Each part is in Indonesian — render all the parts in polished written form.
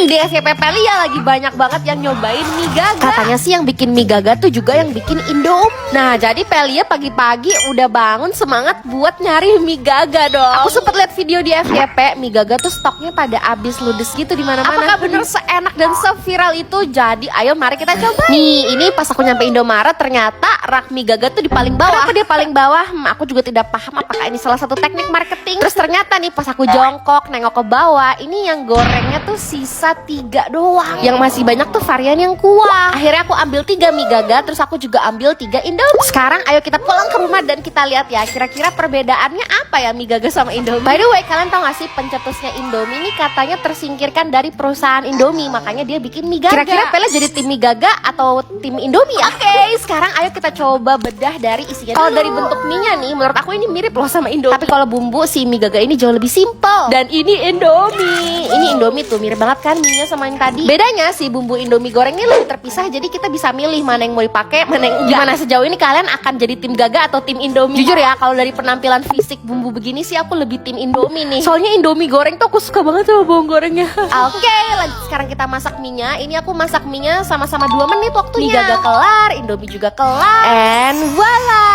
Di FYP Pelia lagi banyak banget yang nyobain mie gaga. Katanya sih yang bikin mie gaga tuh juga yang bikin Indomie. Nah, jadi Pelia pagi-pagi udah bangun semangat buat nyari mie gaga dong. Aku sempet lihat video di FYP, mie gaga tuh stoknya pada habis ludes gitu di mana-mana. Apakah bener seenak dan seviral itu? Jadi ayo mari kita coba. Nih, ini pas aku nyampe Indomaret ternyata rak mie gaga tuh di paling bawah. Kenapa dia paling bawah? Aku juga tidak paham apakah ini salah satu teknik marketing. Terus ternyata nih pas aku jongkok nengok ke bawah, ini yang gorengnya tuh sisa 3 doang. Yang masih banyak tuh varian yang kuah. Akhirnya aku ambil 3 mie gaga, terus aku juga ambil 3 Indomie. Sekarang ayo kita pulang ke rumah dan kita lihat ya kira-kira perbedaannya apa ya mie gaga sama Indomie. By the way, kalian tahu gak sih pencetusnya Indomie ini katanya tersingkirkan dari perusahaan Indomie, makanya dia bikin mie gaga. Kira-kira Pele jadi tim mie gaga atau tim Indomie ya? Oke, sekarang ayo kita coba bedah dari isinya. Kalau dari bentuk mie-nya nih, menurut aku ini mirip loh sama Indomie. Tapi kalau bumbu si mie gaga ini jauh lebih simple. Dan ini Indomie. Ini Indomie tuh mirip banget kan mie-nya sama yang tadi. Bedanya si bumbu Indomie goreng ini lebih terpisah, jadi kita bisa milih mana yang mau dipakai, mana yang enggak. Gimana sejauh ini kalian akan jadi tim gaga atau tim Indomie? Jujur ya, kalau dari penampilan fisik bumbu begini sih aku lebih tim Indomie nih. Soalnya Indomie goreng tuh aku suka banget sama bawang gorengnya. Oke, lanjut sekarang kita masak mie-nya. Ini aku masak mie-nya sama-sama 2 menit waktunya. Mie gaga kelar, Indomie juga kelar. And voila.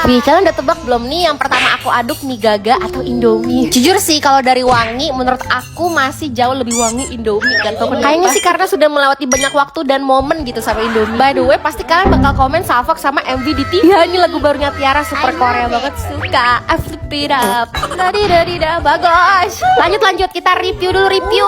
Wih, kalian udah tebak belum nih yang pertama aku aduk mie gaga atau Indomie? Jujur sih kalau dari wangi menurut aku masih jauh lebih wangi Indomie kan. Kayaknya sih karena sudah melewati banyak waktu dan momen gitu sama Indomie. By the way, pasti kalian bakal komen Salfok sama MV di TV. Ya, ini lagu barunya Tiara, super Korea banget, suka. I flip it up. Bagus. Lanjut kita review dulu review.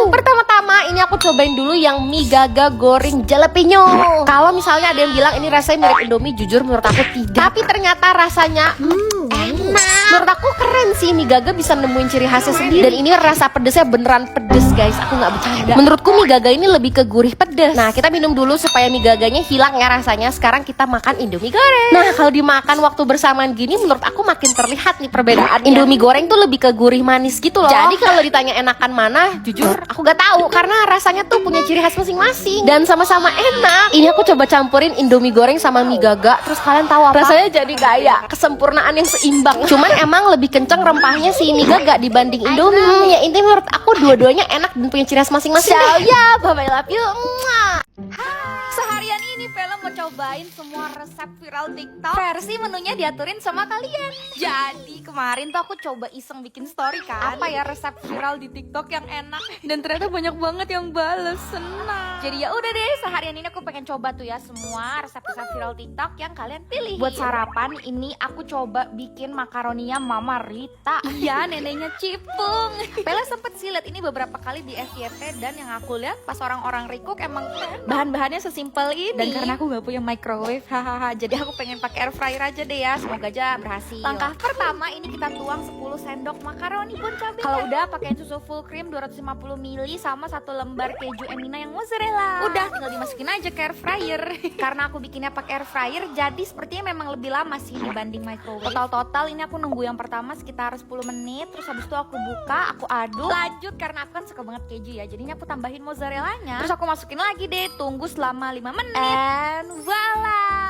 Pertama-tama ini aku cobain dulu yang mie gaga goreng jalapeno. Kalau misalnya ada yang bilang ini rasanya mirip Indomie, jujur menurut aku tidak. Tapi ternyata rasanya enak. Menurut aku keren sih, mie gaga bisa nemuin ciri khasnya sendiri. Dan ini rasa pedesnya beneran pedes guys, aku nggak bercanda. Menurutku mie gaga ini lebih ke gurih pedes. Nah, kita minum dulu supaya mie gaganya hilang ya rasanya. Sekarang kita makan Indomie goreng. Nah, kalau dimakan waktu bersamaan gini menurut aku makin terlihat nih perbedaannya. Indomie goreng tuh lebih ke gurih manis gitu loh. Jadi kalau ditanya enakan mana, jujur aku gak tahu karena rasanya tuh punya ciri khas masing-masing dan sama-sama enak. Ini aku coba campurin Indomie goreng sama mie gaga, terus kalian tahu apa? Rasanya jadi kayak kesempurnaan yang seimbang. Cuman emang lebih kenceng rempahnya si mie gaga dibanding Indomie. Ya intinya menurut aku dua-duanya enak dan punya ciri khas masing-masing. So ya, bye bye, love you. Seharian ini Vela mau cobain semua resep viral TikTok. Versi menunya diaturin sama kalian. Jadi kemarin tuh aku coba iseng bikin story kan, apa ya resep viral di TikTok yang enak. Dan ternyata banyak banget yang bales, senang. Jadi ya udah deh, seharian ini aku pengen coba tuh ya semua resep-resep viral TikTok yang kalian pilih. Buat sarapan ini aku coba bikin makaroninya Mama Rita. Iya, neneknya Cipung. Vela sempet sih lihat ini beberapa kali di FYP, dan yang aku lihat pas orang-orang recook emang bahan-bahannya sesimpel ini. Dan karena aku gak punya microwave, hahaha, jadi aku pengen pakai air fryer aja deh ya. Semoga aja berhasil. Langkah pertama ini kita tuang 10 sendok makaroni bon cabai. Kalau udah pakein susu full cream 250 ml sama 1 lembar keju Emina yang mozzarella. Udah tinggal dimasukin aja ke air fryer. Karena aku bikinnya pakai air fryer, jadi sepertinya memang lebih lama sih dibanding microwave. Total ini aku nunggu yang pertama sekitar 10 menit. Terus habis itu aku buka, aku aduk. Lanjut karena aku kan suka banget keju ya, jadinya aku tambahin mozzarellanya. Terus aku masukin lagi deh, tunggu selama 5 menit. And voila.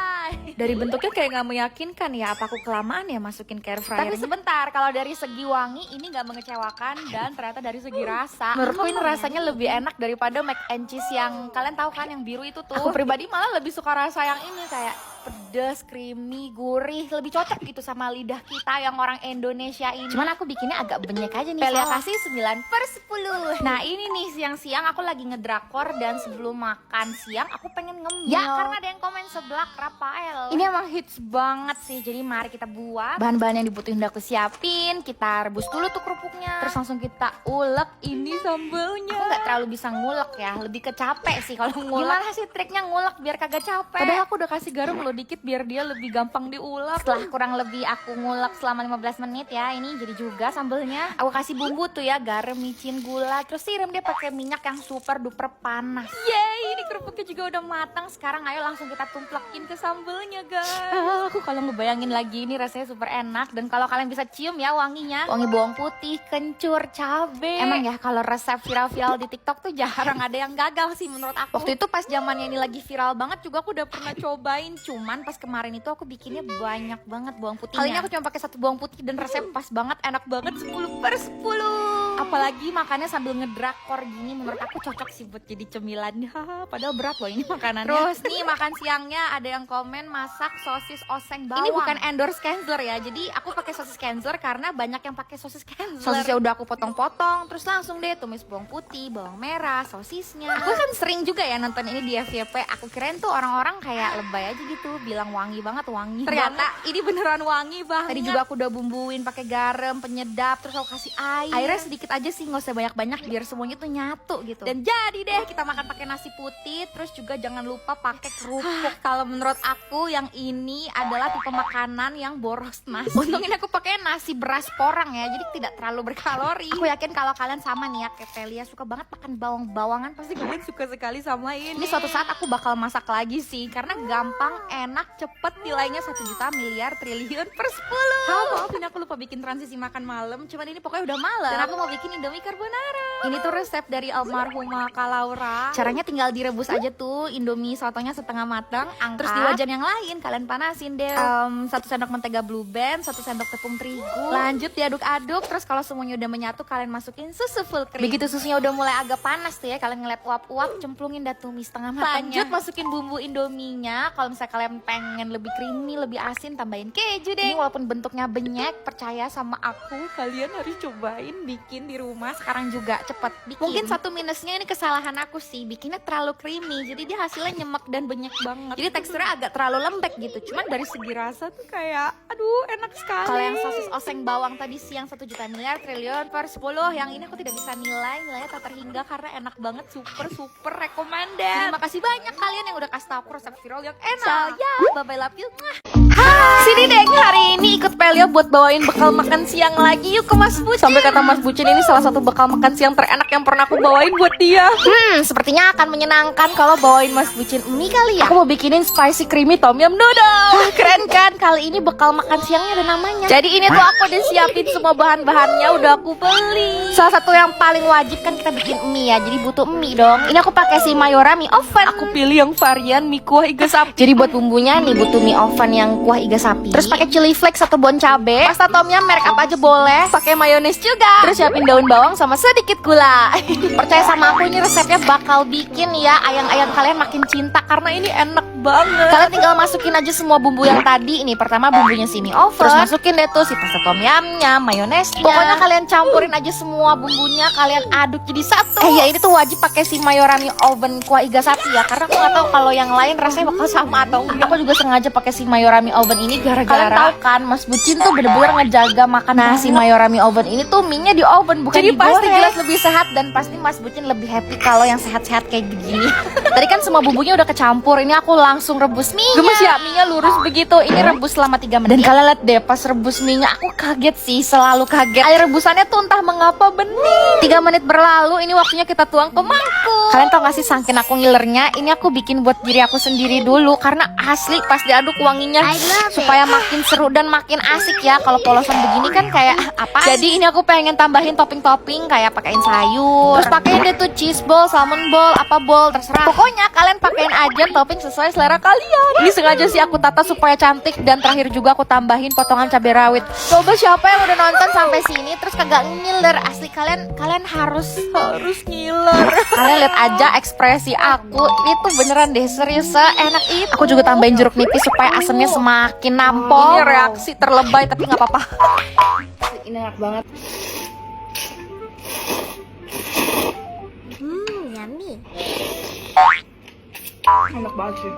Dari bentuknya kayak gak meyakinkan ya, apa aku kelamaan ya masukin ke air fryer. Tapi sebentar, kalau dari segi wangi ini gak mengecewakan, dan ternyata dari segi rasa menurutku ini rasanya lebih enak daripada mac and cheese yang kalian tahu kan, yang biru itu tuh. Aku pribadi malah lebih suka rasa yang ini, kayak pedas, creamy, gurih, lebih cocok gitu sama lidah kita yang orang Indonesia ini. Cuman aku bikinnya agak benyek aja nih. Pelia kasih 9/10. Nah ini nih siang-siang aku lagi ngedrakor, dan sebelum makan siang aku pengen ngemil. Ya karena ada yang komen seblak Rafael. Ini emang hits banget sih, jadi mari kita buat. Bahan-bahan yang dibutuhin udah aku siapin. Kita rebus dulu tuh kerupuknya, terus langsung kita ulek ini sambelnya. Aku gak terlalu bisa ngulek ya, lebih ke capek sih kalau ngulek. Gimana sih triknya ngulek biar kagak capek? Padahal aku udah kasih garam loh dikit biar dia lebih gampang diulek. Setelah kurang lebih aku ngulek selama 15 menit ya, ini jadi juga sambelnya. Aku kasih bumbu tuh ya, garam, micin, gula, terus siram dia pakai minyak yang super duper panas. Yeay, ini kerupuknya juga udah matang. Sekarang ayo langsung kita tumplekin ke sambelnya guys. Aku kalau ngebayangin lagi ini rasanya super enak. Dan kalau kalian bisa cium ya wanginya, wangi bawang putih, kencur, cabe. Emang ya kalau resep viral-viral di TikTok tuh jarang ada yang gagal sih menurut aku. Waktu itu pas zamannya ini lagi viral banget juga aku udah pernah cobain. Cuman pas kemarin itu aku bikinnya banyak banget bawang putihnya. Kali ini aku cuma pakai 1 bawang putih dan rasanya pas banget, enak banget, 10/10. Apalagi makannya sambil ngedrakor gini, menurut aku cocok sih buat jadi cemilan. Padahal berat loh ini makanannya. Terus nih makan siangnya ada yang komen masak sosis oseng bawang. Ini bukan endorse Kenzler ya, jadi aku pakai sosis Kenzler karena banyak yang pakai sosis Kenzler. Sosisnya udah aku potong-potong, terus langsung deh tumis bawang putih, bawang merah, sosisnya. Aku kan sering juga ya nonton ini di FYP. Aku kirain tuh orang-orang kayak lebay aja gitu, bilang wangi banget, wangi. Ternyata ini beneran wangi banget. Tadi juga aku udah bumbuin pakai garam, penyedap, terus aku kasih air. Airnya sedikit aja sih, nggak usah banyak-banyak biar semuanya tuh nyatu gitu. Dan jadi deh kita makan pakai nasi putih, terus juga jangan lupa pakai kerupuk. Kalau menurut aku yang ini adalah tipe makanan yang boros nasi. Untung ini aku pakai nasi beras porang ya, jadi tidak terlalu berkalori. Aku yakin kalau kalian sama nih ya kayak Pelia suka banget makan bawang-bawangan, pasti kalian suka sekali sama ini. Ini suatu saat aku bakal masak lagi sih, karena gampang, enak, cepet, nilainya 1 juta miliar triliun per 10. Maafin aku lupa bikin transisi makan malam, cuman ini pokoknya udah malam. Dan aku mau bikin Indomie carbonara. Ini tuh resep dari almarhumah Kak Laura. Caranya tinggal direbus aja tuh Indomie sotonya setengah matang, terus di wajan yang lain kalian panasin deh 1 sendok mentega Blue Band, 1 sendok tepung terigu. Lanjut diaduk-aduk, terus kalau semuanya udah menyatu kalian masukin susu full cream. Begitu susunya udah mulai agak panas tuh ya, kalian ngeliat uap-uap, cemplungin dah tumis setengah matangnya. Lanjut masukin bumbu Indominya. Kalau misalnya kalian pengen lebih creamy, lebih asin, tambahin keju deh. Ini walaupun bentuknya benyek, percaya sama aku, kalian harus cobain bikin di rumah sekarang juga, cepet bikin. Mungkin satu minusnya ini kesalahan aku sih, bikinnya terlalu creamy, jadi dia hasilnya nyemek dan benyek banget. Jadi teksturnya agak terlalu lembek gitu. Cuman dari segi rasa tuh kayak, aduh enak sekali. Kalau yang sosis oseng bawang tadi siang 1 juta miliar triliun per 10, yang ini aku tidak bisa nilainya tak terhingga karena enak banget, super recommended. Terima kasih banyak kalian yang udah kasih tahu aku resep viral yang enak. So, ya, bye-bye, love you. Sini deh, hari ini ikut Pelia buat bawain bekal makan siang lagi yuk ke Mas Bucin. Sampai kata Mas Bucin ini salah satu bekal makan siang terenak yang pernah aku bawain buat dia. Sepertinya akan menyenangkan kalau bawain Mas Bucin mie kali ya. Aku mau bikinin spicy creamy tom yum noodle. Keren kan? Kali ini bekal makan siangnya ada namanya. Jadi ini tuh aku udah siapin semua bahan-bahannya, udah aku beli. Salah satu yang paling wajib kan kita bikin mie ya, jadi butuh mie dong. Ini aku pakai si Mayora mie oven. Aku pilih yang varian mie kuah iga sapi. Jadi buat bumbunya nih butuh mie oven yang kuah iga sapi. Terus pakai chili flakes 1 bon cabe, pasta tom yum merek apa aja boleh, pakai mayones juga. Terus siapin daun bawang sama sedikit gula. Percaya sama aku ini resepnya bakal bikin ya ayang-ayang kalian makin cinta karena ini enak banget. Kalian tinggal masukin aja semua bumbu yang tadi. Ini pertama bumbunya si mie oven, terus masukin deh tuh si pasta tom yumnya, mayonesnya. Pokoknya kalian campurin aja semua bumbunya, kalian aduk jadi satu. Ya ini tuh wajib pakai si Mayora mie oven kuah iga sapi ya, karena aku nggak tahu kalau yang lain rasanya bakal sama atau enggak. Aku juga sengaja pakai si Mayora mie oven ini gara-gara kalian tahu kan Mas Bucin tuh bener-bener ngejaga makan nasi Mayora mie oven ini tuh mie-nya di oven bukan jadi digoreng. Pasti jelas lebih sehat dan pasti Mas Bucin lebih happy kalau yang sehat-sehat kayak begini. Tadi kan semua bumbunya udah kecampur, ini aku langsung rebus mie-nya. Gemes ya, mie-nya lurus begitu. Ini rebus selama 3 menit. Dan kalian lihat deh pas rebus mie-nya aku kaget sih, selalu kaget. Air rebusannya tuh entah mengapa bening. 3 menit berlalu, ini waktunya kita tuang ke mangkuk. Kalian tau gak sih saking aku ngilernya, ini aku bikin buat diri aku sendiri dulu karena asli pas diaduk wanginya supaya makin seru dan makin asik ya. Kalau polosan begini kan kayak apa? Jadi ini aku pengen tambahin topping-topping kayak pakein sayur. Terus pakein deh tuh cheese ball, salmon ball, apa ball terserah. Pokoknya kalian pakein aja topping sesuai selera kalian. Ini sengaja sih aku tata supaya cantik dan terakhir juga aku tambahin potongan cabai rawit. Coba siapa yang udah nonton sampai sini terus kagak ngiler, asli kalian harus ngiler. Kalian lihat aja ekspresi aku, ini tuh beneran deh serius enak itu. Aku juga tambahin jeruk nipis supaya asemnya semakin nampol. Ini reaksi terlebay tapi nggak apa-apa. Ini enak banget. Yummy. Enak banget sih.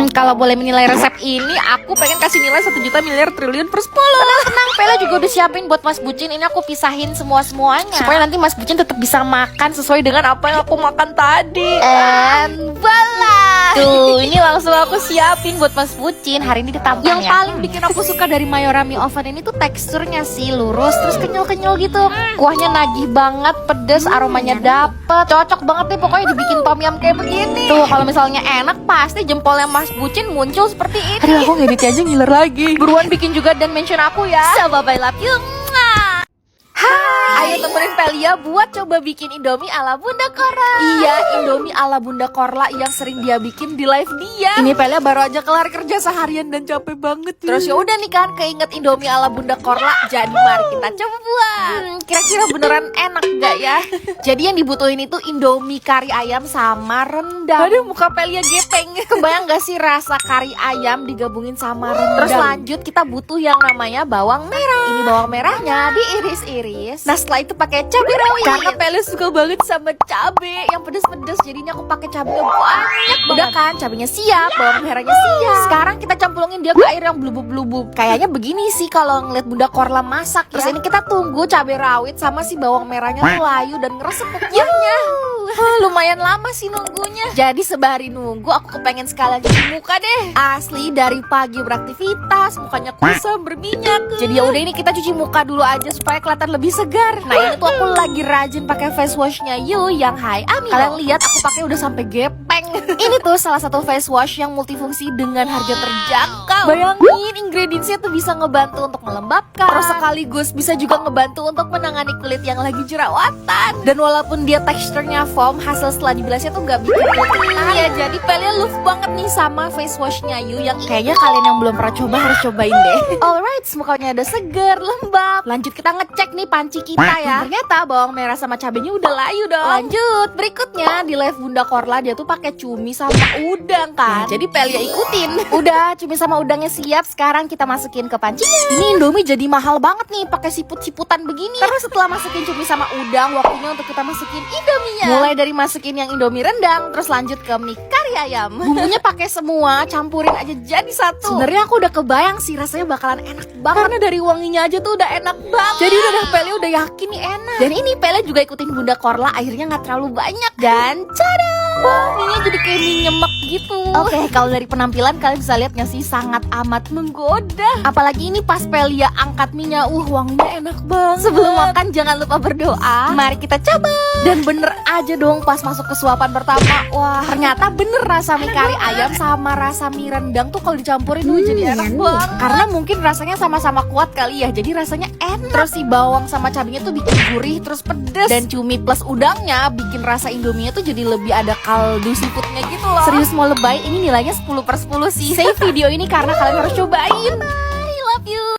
Kalau boleh menilai resep ini, aku pengen kasih nilai 1 juta miliar triliun per 10. Tenang, Pela juga udah siapin buat Mas Bucin. Ini aku pisahin semuanya supaya nanti Mas Bucin tetap bisa makan sesuai dengan apa yang aku makan tadi. And voila. Tuh, ini langsung aku siapin buat Mas Bucin. Hari ini ditambah yang ya. Paling bikin aku suka dari Mayora mie oven ini tuh teksturnya sih lurus, terus kenyal-kenyal gitu. Kuahnya nagih banget, pedes, aromanya dapet. Cocok banget nih pokoknya dibikin tom yum kayak begini. Tuh, kalau misalnya enak pasti jempolnya Mas Bucin muncul seperti ini. Aduh, aku ngedit aja ngiler lagi. Buruan bikin juga dan mention aku ya. So, bye-bye, love you. Hai. Ayo temenin Pelia Pelia buat coba bikin Indomie ala Bunda Korla. Iya, Indomie ala Bunda Korla yang sering dia bikin di live dia. Ini Pelia baru aja kelar kerja seharian dan capek banget. Terus ya udah nih kan keinget Indomie ala Bunda Korla. Jadi mari kita coba buat. Kira-kira beneran enak gak ya? Jadi yang dibutuhin itu Indomie kari ayam sama rendang. Aduh, muka Pelia gepeng. Kebayang gak sih rasa kari ayam digabungin sama rendang? Terus lanjut kita butuh yang namanya bawang merah. Ini bawang merahnya diiris-iris. Nah setelah itu pakai cabai rawit. Karena Pelia suka banget sama cabai yang pedes-pedes, jadinya aku pakai cabainya banyak. Udah kan, cabainya siap, bawang merahnya siap. Sekarang kita campulungin dia ke air yang blubub-blubub. Kayaknya begini sih kalau ngeliat Bunda Korla masak. Terus ini kita tunggu cabai rawit sama si bawang merahnya tuh layu dan ngeresep kunyahnya. Lumayan lama sih nunggunya. Jadi sebari nunggu aku kepengen sekalian cuci muka deh. Asli dari pagi beraktivitas, mukanya kusam berminyak. Jadi ya udah ini kita cuci muka dulu aja supaya kelihatan lebih segar. Nah ini tuh aku lagi rajin pakai face washnya You yang High Amino. Kalian lihat aku pakai udah sampai gepeng. Ini tuh salah satu face wash yang multifungsi dengan harga terjangkau. Bayangin ingredientsnya tuh bisa ngebantu untuk melembabkan, terus sekaligus bisa juga ngebantu untuk menangani kulit yang lagi jerawatan. Dan walaupun dia teksturnya foam, hasil setelah dibilasnya tuh gak bikin kulit kering. Ya jadi Pelia love banget nih sama face washnya You yang kayaknya kalian yang belum pernah coba harus cobain deh. Alright, mukanya udah seger, lembab. Lanjut kita ngecek nih panci kita ya. Ternyata bawang merah sama cabenya udah layu dong. Lanjut, berikutnya di live Bunda Korla dia tuh pakai cumi sama udang kan. Jadi Pelia ikutin. Udah cumi sama udangnya siap, sekarang kita masukin ke pancinya. Ini Indomie jadi mahal banget nih pakai siput-siputan begini. Terus setelah masukin cumi sama udang, waktunya untuk kita masukin Indominya. Mulai dari masukin yang Indomie rendang, terus lanjut ke mie kari ayam. Bumbunya pakai semua, campurin aja jadi satu. Sebenarnya aku udah kebayang sih rasanya bakalan enak banget. Karena dari wanginya aja tuh udah enak banget. Jadi udah Pelia udah yakin nih enak. Dan ini Pelia juga ikutin Bunda Korla, akhirnya nggak terlalu banyak. Dan tada! Wah, minyak jadi kayak mie nyemek gitu. Oke, kalau dari penampilan kalian bisa lihat nggak sih sangat amat menggoda. Apalagi ini pas Pelia angkat minyak, wanginya enak banget. Sebelum makan jangan lupa berdoa. Mari kita coba. Dan bener aja dong pas masuk ke suapan pertama. Wah, ternyata bener rasa mie kari ayam sama rasa mie rendang tuh kalau dicampurin jadi enak banget. Karena mungkin rasanya sama-sama kuat kali ya, jadi rasanya enak. Terus si bawang sama cabenya tuh bikin gurih terus pedes. Dan cumi plus udangnya bikin rasa Indominya tuh jadi lebih ada kaldu seafoodnya gitu loh. Serius mau lebay, ini nilainya 10/10 sih. Save video ini karena kalian harus cobain. Bye, love you.